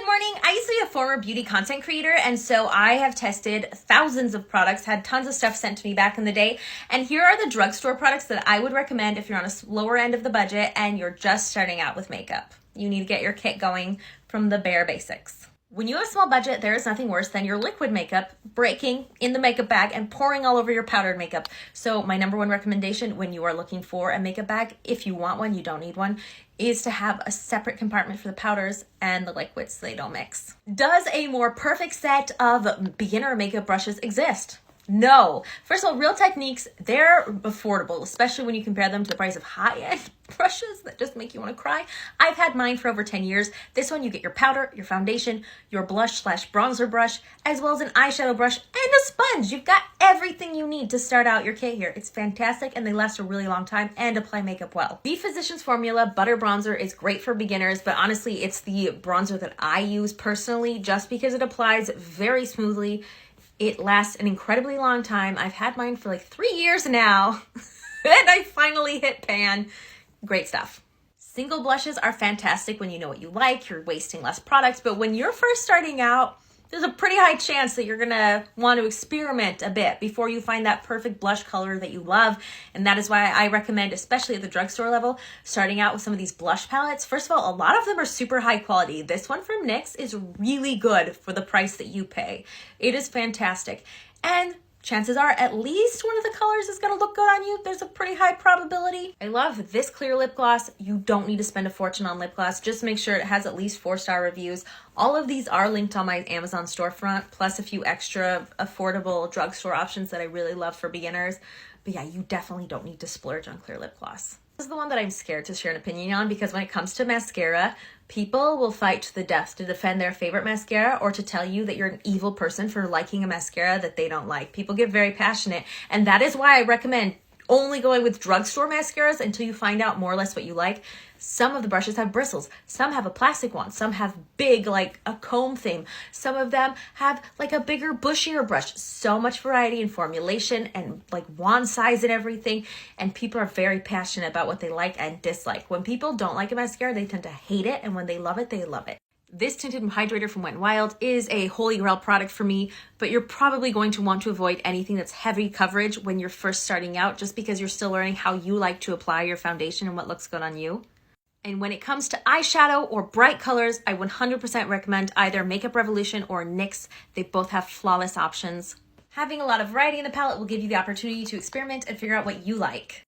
morning. I used to be a former beauty content creator, and so I have tested thousands of products, had tons of stuff sent to me back in the day, and here are the drugstore products that I would recommend if you're on a lower end of the budget and you're just starting out with makeup. You need to get your kit going from the bare basics. When you have a small budget, there is nothing worse than your liquid makeup breaking in the makeup bag and pouring all over your powdered makeup. So my number one recommendation when you are looking for a makeup bag, if you want one, you don't need one, is to have a separate compartment for the powders and the liquids so they don't mix. Does a more perfect set of beginner makeup brushes exist? No. First of all, Real Techniques, they're affordable, especially when you compare them to the price of high-end brushes that just make you want to cry. I've had mine for over 10 years. This one, you get your powder, your foundation, your blush/bronzer brush, as well as an eyeshadow brush and a sponge. You've got everything you need to start out your kit here. It's fantastic and they last a really long time and apply makeup well. The Physicians Formula Butter Bronzer is great for beginners, but honestly, it's the bronzer that I use personally just because it applies very smoothly. It lasts an incredibly long time. I've had mine for like 3 years now, and I finally hit pan. Great stuff. Single blushes are fantastic when you know what you like, you're wasting less products, but when you're first starting out, there's a pretty high chance that you're gonna want to experiment a bit before you find that perfect blush color that you love. And that is why I recommend, especially at the drugstore level, starting out with some of these blush palettes. First of all, a lot of them are super high quality. This one from NYX is really good for the price that you pay. It is fantastic. And chances are at least one of the colors is going to look good on you. There's a pretty high probability. I love this clear lip gloss. You don't need to spend a fortune on lip gloss. Just make sure it has at least 4-star reviews. All of these are linked on my Amazon storefront, plus a few extra affordable drugstore options that I really love for beginners. But yeah, you definitely don't need to splurge on clear lip gloss. This is the one that I'm scared to share an opinion on because when it comes to mascara, people will fight to the death to defend their favorite mascara or to tell you that you're an evil person for liking a mascara that they don't like. People get very passionate, and that is why I recommend only going with drugstore mascaras until you find out more or less what you like. Some of the brushes have bristles. Some have a plastic one. Some have big, like a comb thing. Some of them have like a bigger, bushier brush. So much variety in formulation and like wand size and everything. And people are very passionate about what they like and dislike. When people don't like a mascara, they tend to hate it. And when they love it, they love it. This tinted hydrator from Wet n Wild is a holy grail product for me, but you're probably going to want to avoid anything that's heavy coverage when you're first starting out, just because you're still learning how you like to apply your foundation and what looks good on you. And when it comes to eyeshadow or bright colors, I 100% recommend either Makeup Revolution or NYX. They both have flawless options. Having a lot of variety in the palette will give you the opportunity to experiment and figure out what you like.